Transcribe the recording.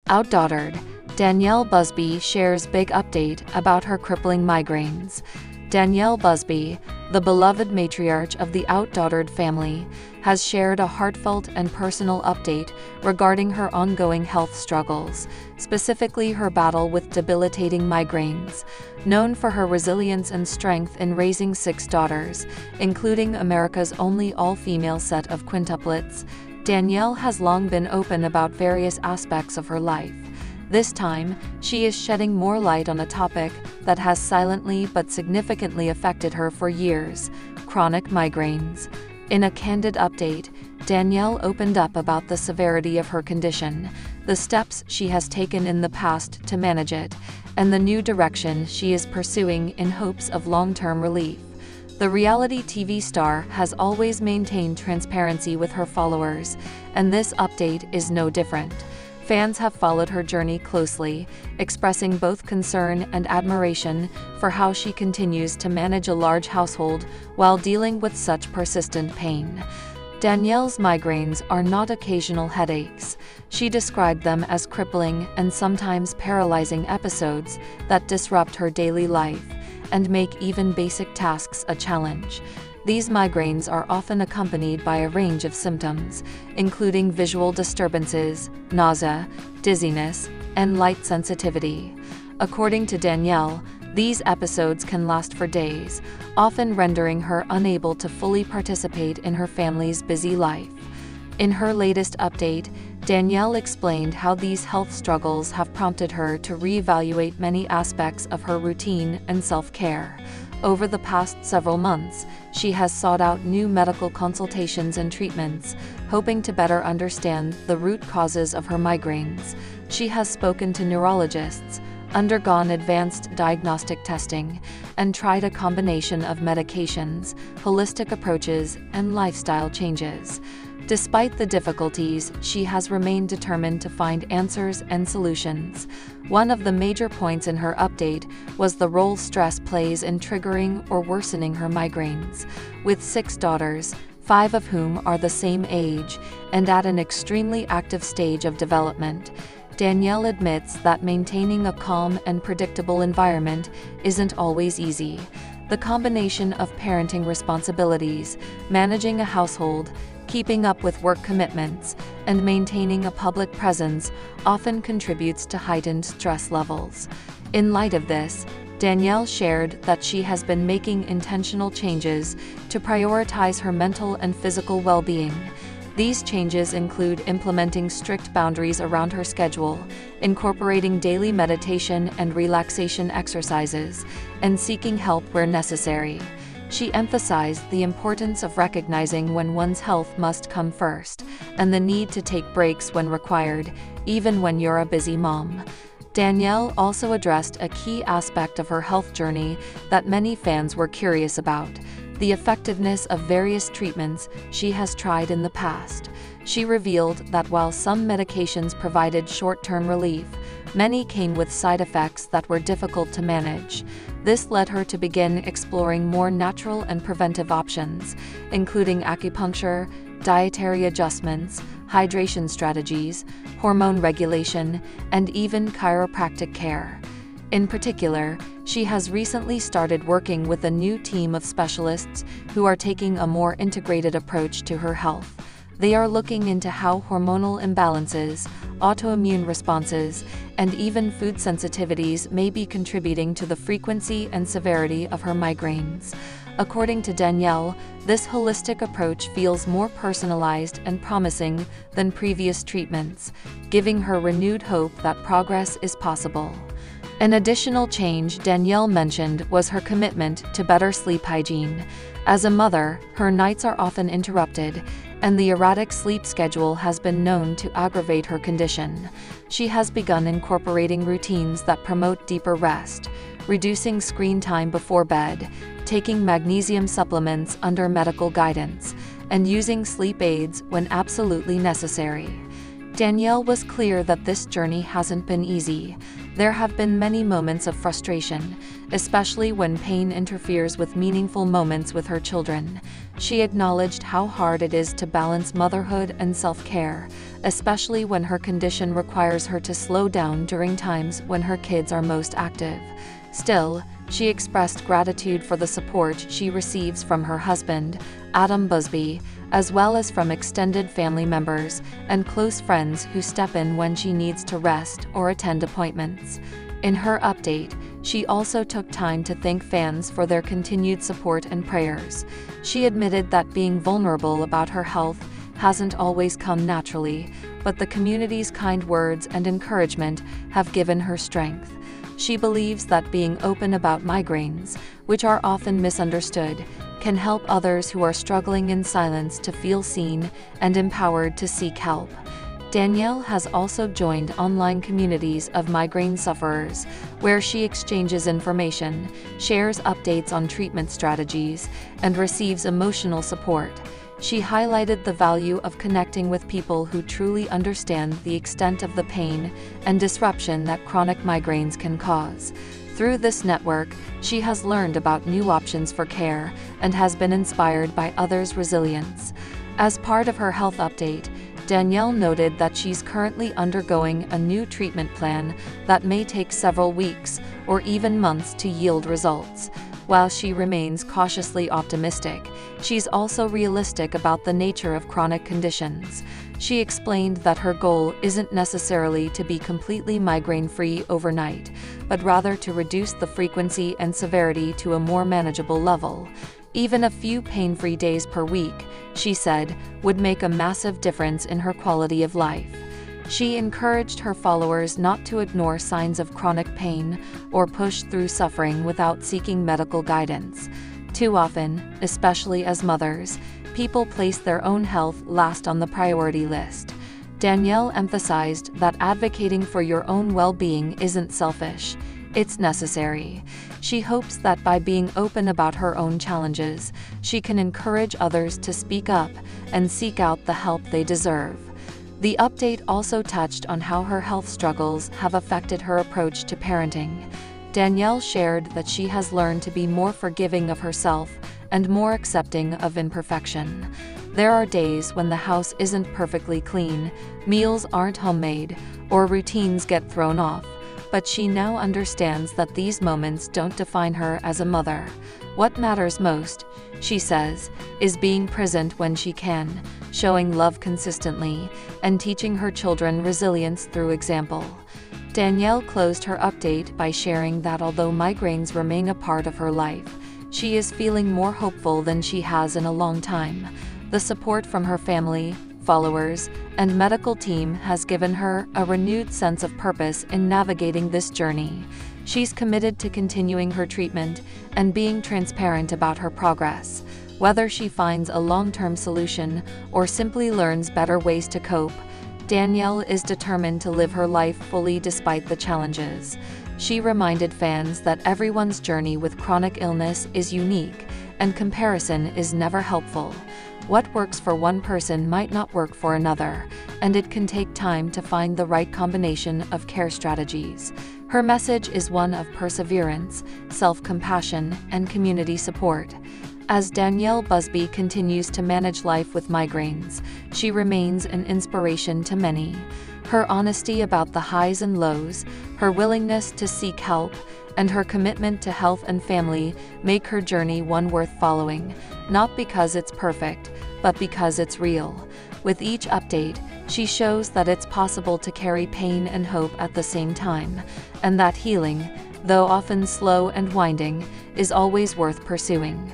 Outdaughtered, Danielle Busby shares big update about her crippling migraines. Danielle Busby, the beloved matriarch of the Outdaughtered family, has shared a heartfelt and personal update regarding her ongoing health struggles, specifically her battle with debilitating migraines. Known for her resilience and strength in raising 6 daughters, including America's only all-female set of quintuplets, Danielle has long been open about various aspects of her life. This time, she is shedding more light on a topic that has silently but significantly affected her for years: chronic migraines. In a candid update, Danielle opened up about the severity of her condition, the steps she has taken in the past to manage it, and the new direction she is pursuing in hopes of long-term relief. The reality TV star has always maintained transparency with her followers, and this update is no different. Fans have followed her journey closely, expressing both concern and admiration for how she continues to manage a large household while dealing with such persistent pain. Danielle's migraines are not occasional headaches. She described them as crippling and sometimes paralyzing episodes that disrupt her daily life and make even basic tasks a challenge. These migraines are often accompanied by a range of symptoms, including visual disturbances, nausea, dizziness, and light sensitivity. According to Danielle, these episodes can last for days, often rendering her unable to fully participate in her family's busy life. In her latest update, Danielle explained how these health struggles have prompted her to reevaluate many aspects of her routine and self-care. Over the past several months, she has sought out new medical consultations and treatments, hoping to better understand the root causes of her migraines. She has spoken to neurologists, undergone advanced diagnostic testing, and tried a combination of medications, holistic approaches, and lifestyle changes. Despite the difficulties, she has remained determined to find answers and solutions. One of the major points in her update was the role stress plays in triggering or worsening her migraines. With 6 daughters, 5 of whom are the same age and at an extremely active stage of development, Danielle admits that maintaining a calm and predictable environment isn't always easy. The combination of parenting responsibilities, managing a household, keeping up with work commitments, and maintaining a public presence often contributes to heightened stress levels. In light of this, Danielle shared that she has been making intentional changes to prioritize her mental and physical well-being. These changes include implementing strict boundaries around her schedule, incorporating daily meditation and relaxation exercises, and seeking help where necessary. She emphasized the importance of recognizing when one's health must come first, and the need to take breaks when required, even when you're a busy mom. Danielle also addressed a key aspect of her health journey that many fans were curious about: the effectiveness of various treatments she has tried in the past. She revealed that while some medications provided short-term relief, many came with side effects that were difficult to manage. This led her to begin exploring more natural and preventive options, including acupuncture, dietary adjustments, hydration strategies, hormone regulation, and even chiropractic care. In particular, she has recently started working with a new team of specialists who are taking a more integrated approach to her health. They are looking into how hormonal imbalances, autoimmune responses, and even food sensitivities may be contributing to the frequency and severity of her migraines. According to Danielle, this holistic approach feels more personalized and promising than previous treatments, giving her renewed hope that progress is possible. An additional change Danielle mentioned was her commitment to better sleep hygiene. As a mother, her nights are often interrupted, and the erratic sleep schedule has been known to aggravate her condition. She has begun incorporating routines that promote deeper rest, reducing screen time before bed, taking magnesium supplements under medical guidance, and using sleep aids when absolutely necessary. Danielle was clear that this journey hasn't been easy. There have been many moments of frustration, especially when pain interferes with meaningful moments with her children. She acknowledged how hard it is to balance motherhood and self-care, especially when her condition requires her to slow down during times when her kids are most active. Still, she expressed gratitude for the support she receives from her husband, Adam Busby, as well as from extended family members and close friends who step in when she needs to rest or attend appointments. In her update, she also took time to thank fans for their continued support and prayers. She admitted that being vulnerable about her health hasn't always come naturally, but the community's kind words and encouragement have given her strength. She believes that being open about migraines, which are often misunderstood, can help others who are struggling in silence to feel seen and empowered to seek help. Danielle has also joined online communities of migraine sufferers, where she exchanges information, shares updates on treatment strategies, and receives emotional support. She highlighted the value of connecting with people who truly understand the extent of the pain and disruption that chronic migraines can cause. Through this network, she has learned about new options for care and has been inspired by others' resilience. As part of her health update, Danielle noted that she's currently undergoing a new treatment plan that may take several weeks or even months to yield results. While she remains cautiously optimistic, she's also realistic about the nature of chronic conditions. She explained that her goal isn't necessarily to be completely migraine-free overnight, but rather to reduce the frequency and severity to a more manageable level. Even a few pain-free days per week, she said, would make a massive difference in her quality of life. She encouraged her followers not to ignore signs of chronic pain or push through suffering without seeking medical guidance. Too often, especially as mothers, people place their own health last on the priority list. Danielle emphasized that advocating for your own well-being isn't selfish, it's necessary. She hopes that by being open about her own challenges, she can encourage others to speak up and seek out the help they deserve. The update also touched on how her health struggles have affected her approach to parenting. Danielle shared that she has learned to be more forgiving of herself and more accepting of imperfection. There are days when the house isn't perfectly clean, meals aren't homemade, or routines get thrown off, but she now understands that these moments don't define her as a mother. What matters most, she says, is being present when she can, showing love consistently, and teaching her children resilience through example. Danielle closed her update by sharing that although migraines remain a part of her life, she is feeling more hopeful than she has in a long time. The support from her family, followers, and medical team has given her a renewed sense of purpose in navigating this journey. She's committed to continuing her treatment and being transparent about her progress. Whether she finds a long-term solution or simply learns better ways to cope, Danielle is determined to live her life fully despite the challenges. She reminded fans that everyone's journey with chronic illness is unique, and comparison is never helpful. What works for one person might not work for another, and it can take time to find the right combination of care strategies. Her message is one of perseverance, self-compassion, and community support. As Danielle Busby continues to manage life with migraines, she remains an inspiration to many. Her honesty about the highs and lows, her willingness to seek help, and her commitment to health and family make her journey one worth following, not because it's perfect, but because it's real. With each update, she shows that it's possible to carry pain and hope at the same time, and that healing, though often slow and winding, is always worth pursuing.